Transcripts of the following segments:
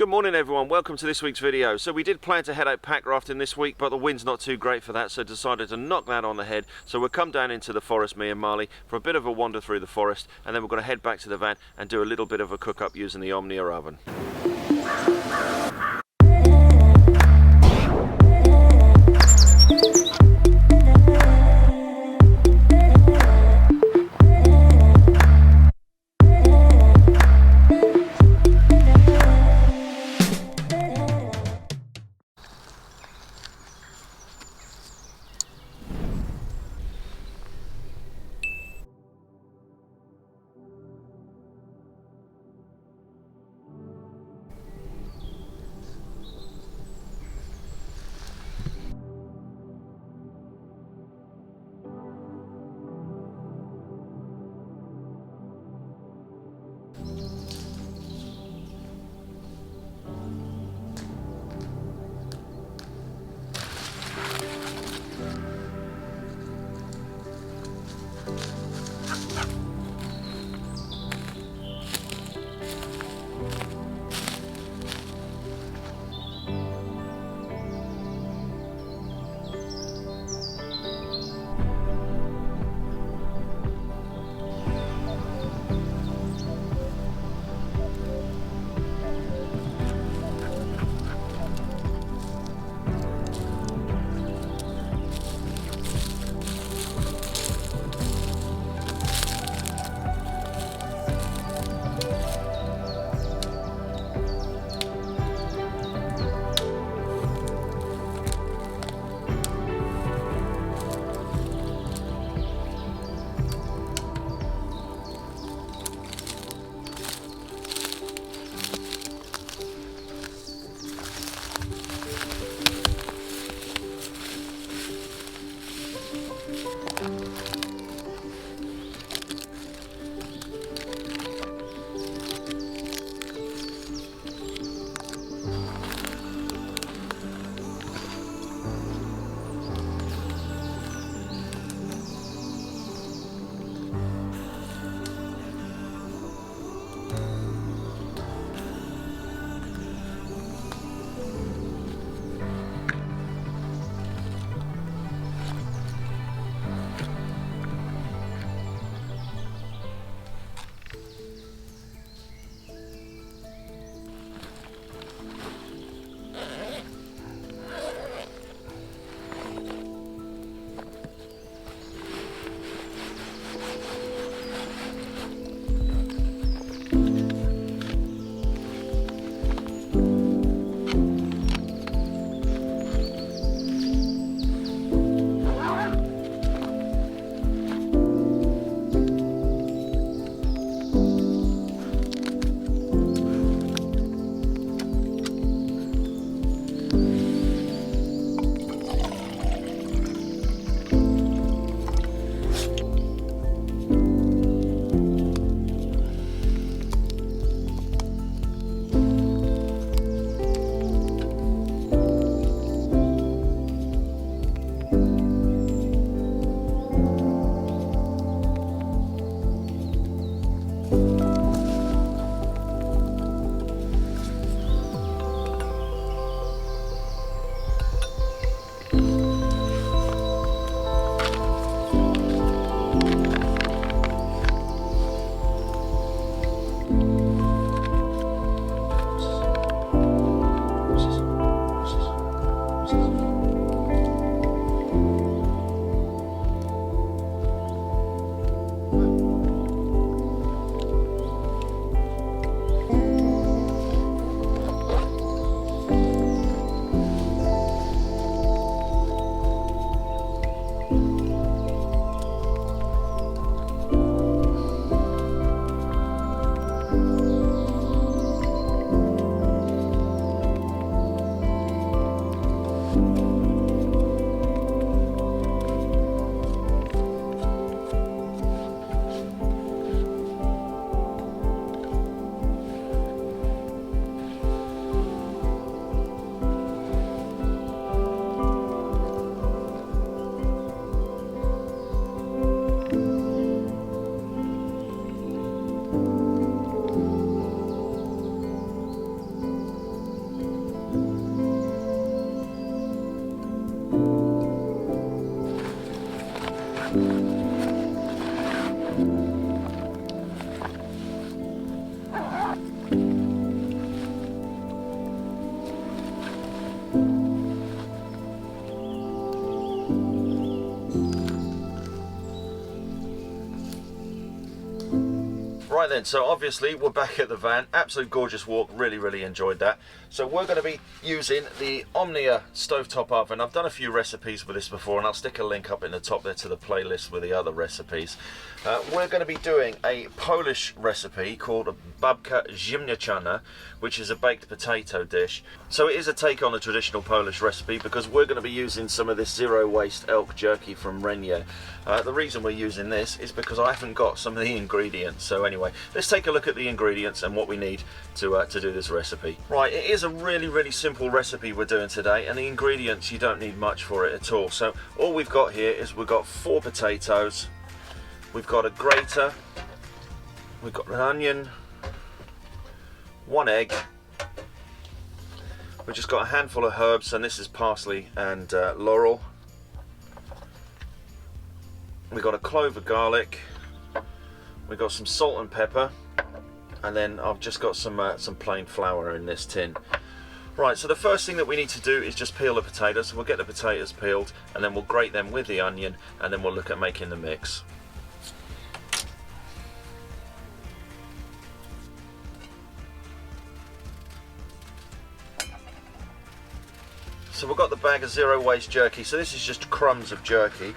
Good morning everyone, welcome to this week's video. So we did plan to head out pack rafting this week, but the wind's not too great for that, so decided to knock that on the head. So we'll come down into the forest, me and Marley, for a bit of a wander through the forest, and then we're going to head back to the van and do a little bit of a cook up using the Omnia oven. Right then, so obviously we're back at the van. Absolute gorgeous walk, really enjoyed that. So we're going to be using the Omnia stovetop oven. I've done a few recipes with this before, and I'll stick a link up in the top there to the playlist with the other recipes. We're going to be doing a Polish recipe called Babka Ziemniaczana, which is a baked potato dish. So it is a take on the traditional Polish recipe because we're going to be using some of this zero waste elk jerky from Renjer. The reason we're using this is because I haven't got some of the ingredients. So anyway, let's take a look at the ingredients and what we need to do this recipe. Right, it is a really simple recipe we're doing today, and the ingredients, you don't need much for it at all. So all we've got here is we've got 4 potatoes, we've got a grater, we've got an onion, 1 egg, we've just got a handful of herbs, and this is parsley and laurel. We've got a clove of garlic, we've got some salt and pepper, and then I've just got some plain flour in this tin. Right, so the first thing that we need to do is just peel the potatoes. So we'll get the potatoes peeled, and then we'll grate them with the onion, and then we'll look at making the mix. So we've got the bag of zero waste jerky. So this is just crumbs of jerky.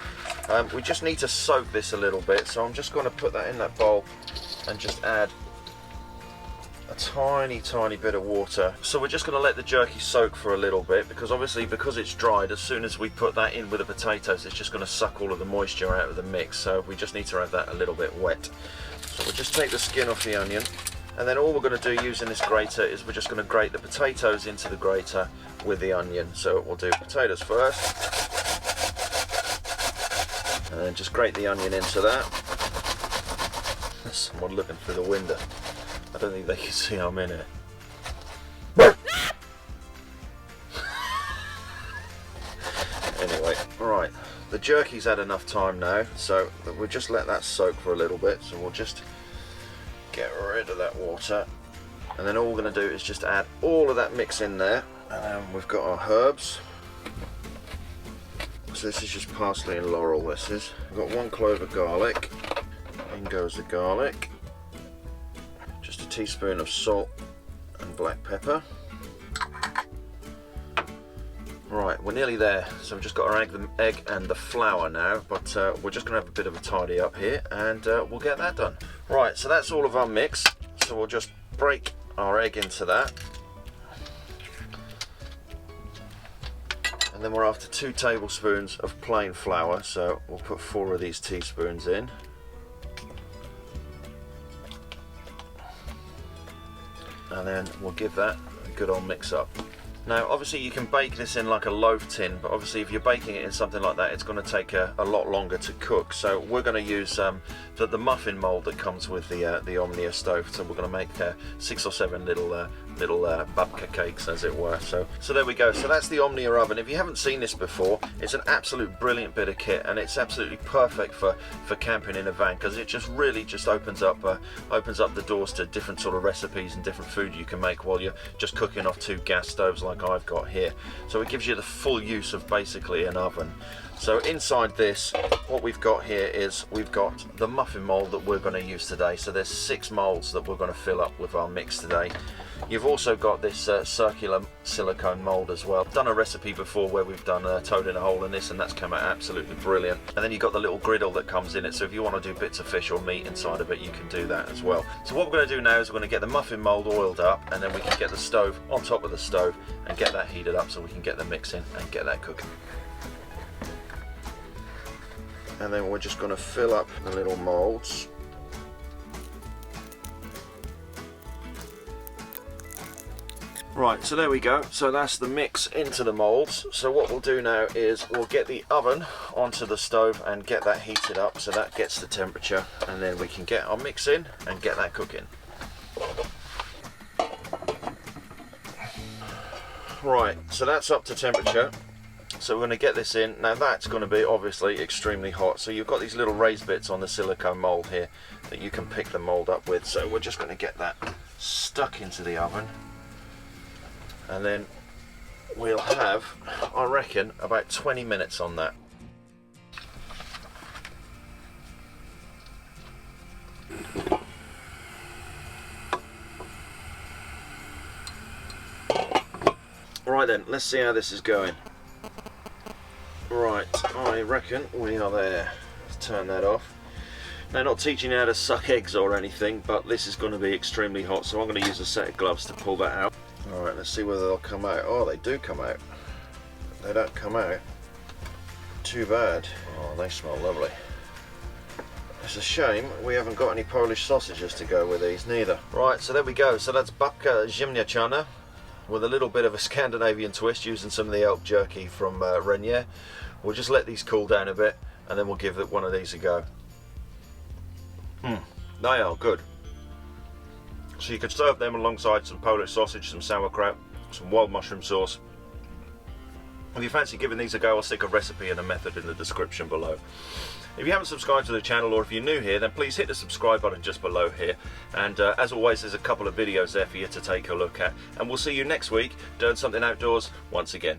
We just need to soak this a little bit. So I'm just going to put that in that bowl and just add a tiny bit of water. So we're just going to let the jerky soak for a little bit, because obviously because it's dried, as soon as we put that in with the potatoes, it's just going to suck all of the moisture out of the mix. So we just need to have that a little bit wet. So we'll just take the skin off the onion, and then all we're going to do using this grater is we're just going to grate the potatoes into the grater with the onion. So we'll do potatoes first, and then just grate the onion into that. There's someone looking through the window. I don't think they can see I'm in it. Anyway, right, the jerky's had enough time now, so we'll just let that soak for a little bit. So we'll just get rid of that water, and then all we're going to do is just add all of that mix in there. And we've got our herbs. So this is just parsley and laurel. This is. We've got 1 clove of garlic. In goes the garlic. Just a teaspoon of salt and black pepper. Right, we're nearly there. So we've just got our egg and the flour now, but we're just going to have a bit of a tidy up here, and we'll get that done. Right, so that's all of our mix. So we'll just break our egg into that. And then we're after 2 tablespoons of plain flour, so we'll put 4 of these teaspoons in. And then we'll give that a good old mix up. Now obviously you can bake this in like a loaf tin, but obviously if you're baking it in something like that, it's going to take a lot longer to cook. So we're going to use the muffin mould that comes with the Omnia stove. So we're going to make 6 or 7 little babka cakes, as it were. So there we go. So that's the Omnia oven. If you haven't seen this before, it's an absolute brilliant bit of kit, and it's absolutely perfect for camping in a van, because it just really just opens up the doors to different sort of recipes and different food you can make while you're just cooking off 2 gas stoves like I've got here. So it gives you the full use of basically an oven. So inside this, what we've got here is we've got the muffin mould that we're going to use today. So there's 6 moulds that we're going to fill up with our mix today. You've also got this circular silicone mould as well. I've done a recipe before where we've done toad in a hole in this, and that's come out absolutely brilliant. And then you've got the little griddle that comes in it, so if you want to do bits of fish or meat inside of it, you can do that as well. So what we're going to do now is we're going to get the muffin mould oiled up, and then we can get the stove on top of the stove and get that heated up so we can get the mix in and get that cooking. And then we're just going to fill up the little moulds. Right, so there we go. So that's the mix into the moulds. So what we'll do now is we'll get the oven onto the stove and get that heated up so that gets the temperature, and then we can get our mix in and get that cooking. Right, so that's up to temperature. So we're going to get this in. Now that's going to be obviously extremely hot. So you've got these little raised bits on the silicone mould here that you can pick the mould up with. So we're just going to get that stuck into the oven. And then we'll have, I reckon, about 20 minutes on that. Right then, let's see how this is going. Right, I reckon we are there. Let's turn that off. Now, not teaching you how to suck eggs or anything, but this is going to be extremely hot, so I'm going to use a set of gloves to pull that out. Alright, let's see whether they'll come out. Oh, they do come out. They don't come out too bad. Oh, they smell lovely. It's a shame we haven't got any Polish sausages to go with these neither. Right, so there we go. So that's Babka Ziemniaczana with a little bit of a Scandinavian twist using some of the elk jerky from Renjer. We'll just let these cool down a bit and then we'll give one of these a go. They are good. So you could serve them alongside some Polish sausage, some sauerkraut, some wild mushroom sauce. If you fancy giving these a go, I'll stick a recipe and a method in the description below. If you haven't subscribed to the channel, or if you're new here, then please hit the subscribe button just below here. And as always, there's a couple of videos there for you to take a look at. And we'll see you next week doing something outdoors once again.